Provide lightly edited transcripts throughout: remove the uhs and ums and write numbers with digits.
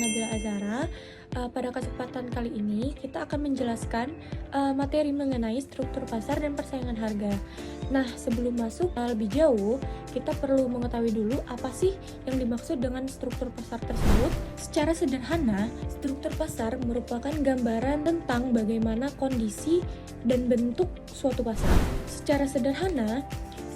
Nabila Azara. Pada kesempatan kali ini kita akan menjelaskan materi mengenai struktur pasar dan persaingan harga. Nah, sebelum masuk lebih jauh, kita perlu mengetahui dulu apa sih yang dimaksud dengan struktur pasar tersebut. Secara sederhana, struktur pasar merupakan gambaran tentang bagaimana kondisi dan bentuk suatu pasar. Secara sederhana,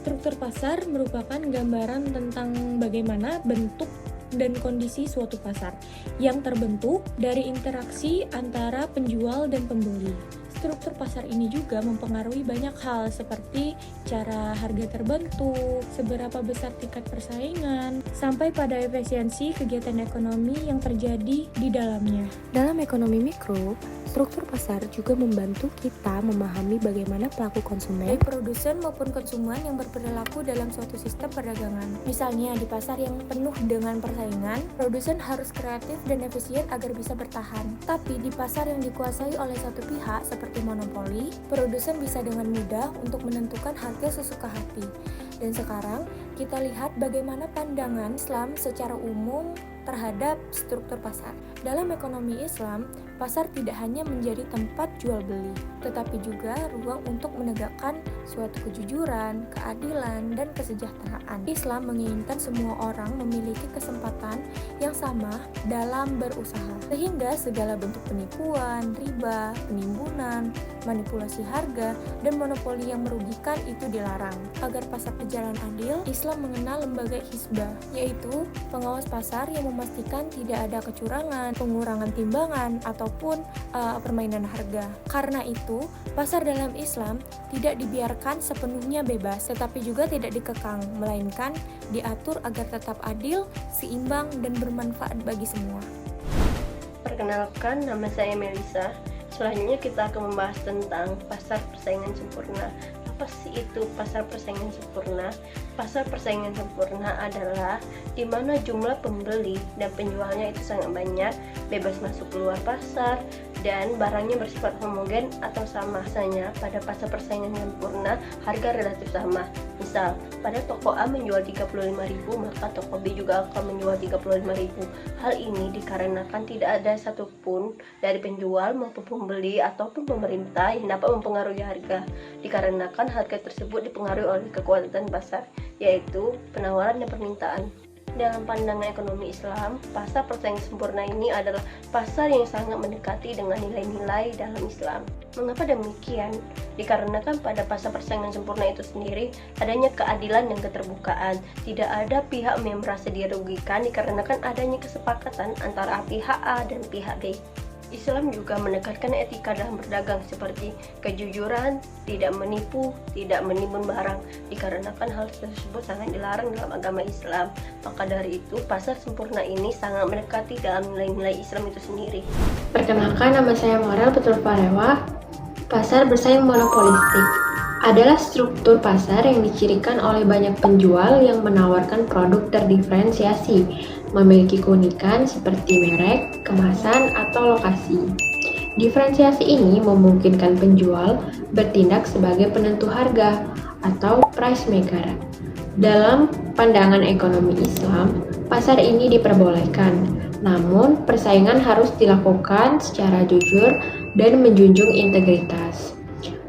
struktur pasar merupakan gambaran tentang bagaimana bentuk dan kondisi suatu pasar yang terbentuk dari interaksi antara penjual dan pembeli. Struktur pasar ini juga mempengaruhi banyak hal seperti cara harga terbentuk, seberapa besar tingkat persaingan, sampai pada efisiensi kegiatan ekonomi yang terjadi di dalamnya. Dalam ekonomi mikro, struktur pasar juga membantu kita memahami bagaimana pelaku konsumen, baik produsen maupun konsumen yang berperilaku dalam suatu sistem perdagangan. Misalnya di pasar yang penuh dengan persaingan, produsen harus kreatif dan efisien agar bisa bertahan. Tapi di pasar yang dikuasai oleh satu pihak seperti monopoli, produsen bisa dengan mudah untuk menentukan harga sesuka hati. Dan sekarang kita lihat bagaimana pandangan Islam secara umum terhadap struktur pasar. Dalam ekonomi Islam, pasar tidak hanya menjadi tempat jual beli, tetapi juga ruang untuk menegakkan suatu kejujuran, keadilan, dan kesejahteraan. Islam menginginkan semua orang memiliki kesempatan yang sama dalam berusaha, sehingga segala bentuk penipuan, riba, penimbunan, manipulasi harga, dan monopoli yang merugikan itu dilarang. Agar pasar berjalan adil, Islam mengenal lembaga Hizbah, yaitu pengawas pasar yang memastikan tidak ada kecurangan, pengurangan timbangan, ataupun permainan harga. Karena itu, pasar dalam Islam tidak dibiarkan sepenuhnya bebas, tetapi juga tidak dikekang, melainkan diatur agar tetap adil, seimbang, dan bermanfaat bagi semua. Perkenalkan, nama saya Melisa. Selanjutnya kita akan membahas tentang pasar persaingan sempurna. Apa sih itu pasar persaingan sempurna? Pasar persaingan sempurna adalah di mana jumlah pembeli dan penjualnya itu sangat banyak, bebas masuk keluar pasar, dan barangnya bersifat homogen atau sama. Misalnya pada pasar persaingan sempurna, harga relatif sama. Misal, pada toko A menjual 35.000, maka toko B juga akan menjual 35.000. Hal ini dikarenakan tidak ada satupun dari penjual maupun pembeli ataupun pemerintah yang dapat mempengaruhi harga. Dikarenakan harga tersebut dipengaruhi oleh kekuatan pasar, yaitu penawaran dan permintaan. Dalam pandangan ekonomi Islam, pasar persaingan sempurna ini adalah pasar yang sangat mendekati dengan nilai-nilai dalam Islam. Mengapa demikian? Dikarenakan pada pasar persaingan sempurna itu sendiri adanya keadilan dan keterbukaan. Tidak ada pihak yang merasa dirugikan dikarenakan adanya kesepakatan antara pihak A dan pihak B. Islam juga menekankan etika dalam berdagang seperti kejujuran, tidak menipu, tidak menimbun barang, dikarenakan hal tersebut sangat dilarang dalam agama Islam. Maka dari itu, pasar sempurna ini sangat mendekati dalam nilai-nilai Islam itu sendiri. Perkenalkan, nama saya Morel Petul Parewa. Pasar bersaing monopolistik adalah struktur pasar yang dicirikan oleh banyak penjual yang menawarkan produk terdiferensiasi, memiliki keunikan seperti merek, kemasan, atau lokasi. Diferensiasi ini memungkinkan penjual bertindak sebagai penentu harga atau price maker. Dalam pandangan ekonomi Islam, pasar ini diperbolehkan, namun persaingan harus dilakukan secara jujur dan menjunjung integritas.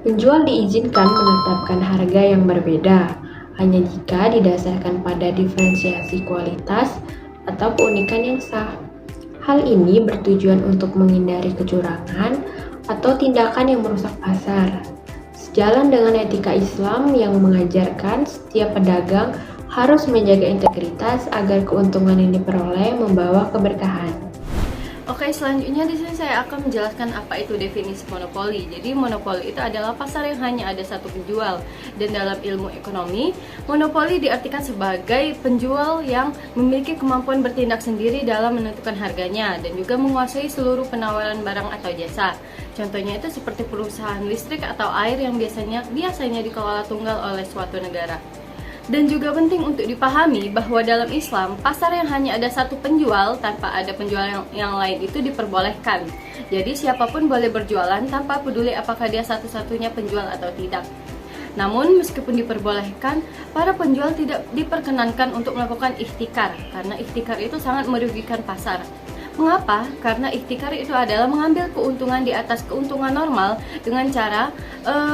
Penjual diizinkan menetapkan harga yang berbeda, hanya jika didasarkan pada diferensiasi kualitas atau keunikan yang sah. Hal ini bertujuan untuk menghindari kecurangan atau tindakan yang merusak pasar. Sejalan dengan etika Islam yang mengajarkan setiap pedagang harus menjaga integritas agar keuntungan yang diperoleh membawa keberkahan. Oke, selanjutnya di sini saya akan menjelaskan apa itu definisi monopoli. Jadi monopoli itu adalah pasar yang hanya ada satu penjual. Dan dalam ilmu ekonomi, monopoli diartikan sebagai penjual yang memiliki kemampuan bertindak sendiri dalam menentukan harganya dan juga menguasai seluruh penawaran barang atau jasa. Contohnya itu seperti perusahaan listrik atau air yang biasanya dikelola tunggal oleh suatu negara. Dan juga penting untuk dipahami bahwa dalam Islam, pasar yang hanya ada satu penjual tanpa ada penjual yang lain itu diperbolehkan. Jadi siapapun boleh berjualan tanpa peduli apakah dia satu-satunya penjual atau tidak. Namun meskipun diperbolehkan, para penjual tidak diperkenankan untuk melakukan ihtikar, karena ihtikar itu sangat merugikan pasar. Mengapa? Karena ihtikar itu adalah mengambil keuntungan di atas keuntungan normal dengan cara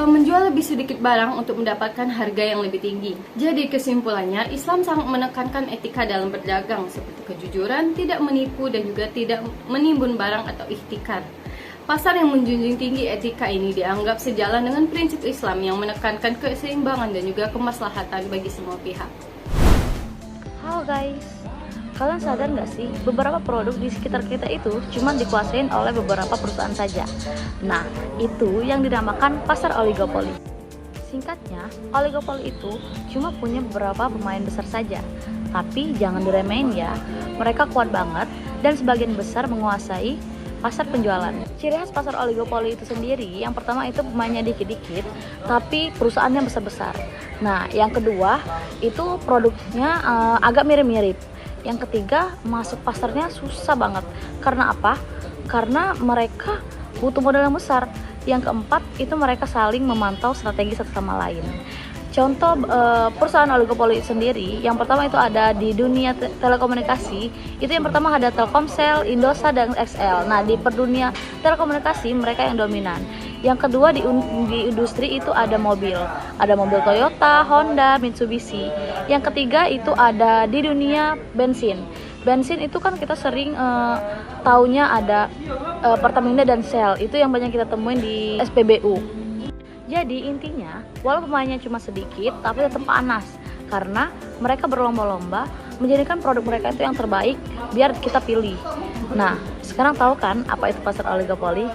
menjual lebih sedikit barang untuk mendapatkan harga yang lebih tinggi. Jadi kesimpulannya, Islam sangat menekankan etika dalam berdagang seperti kejujuran, tidak menipu, dan juga tidak menimbun barang atau ihtikar. Pasar yang menjunjung tinggi etika ini dianggap sejalan dengan prinsip Islam yang menekankan keseimbangan dan juga kemaslahatan bagi semua pihak. Halo guys, kalian sadar nggak sih beberapa produk di sekitar kita itu cuma dikuasain oleh beberapa perusahaan saja. Nah, itu yang dinamakan pasar oligopoli. Singkatnya, oligopoli itu cuma punya beberapa pemain besar saja. Tapi jangan diremehin ya, mereka kuat banget dan sebagian besar menguasai pasar penjualan. Ciri khas pasar oligopoli itu sendiri, yang pertama itu pemainnya dikit-dikit, tapi perusahaannya besar-besar. Nah, yang kedua itu produknya agak mirip-mirip. Yang ketiga, masuk pasarnya susah banget. Karena apa? Karena mereka butuh modal yang besar. Yang keempat, itu mereka saling memantau strategi satu sama lain. Contoh perusahaan oligopoli sendiri, yang pertama itu ada di dunia telekomunikasi, itu yang pertama ada Telkomsel, Indosat, dan XL. Nah, di dunia telekomunikasi mereka yang dominan. Yang kedua di industri itu ada mobil Toyota, Honda, Mitsubishi. Yang ketiga itu ada di dunia bensin. Bensin itu kan kita sering taunya ada Pertamina dan Shell, itu yang banyak kita temuin di SPBU. Jadi intinya, walau pemainnya cuma sedikit, tapi tetap panas. Karena mereka berlomba-lomba menjadikan produk mereka itu yang terbaik, biar kita pilih. Nah, sekarang tahu kan apa itu pasar oligopoli?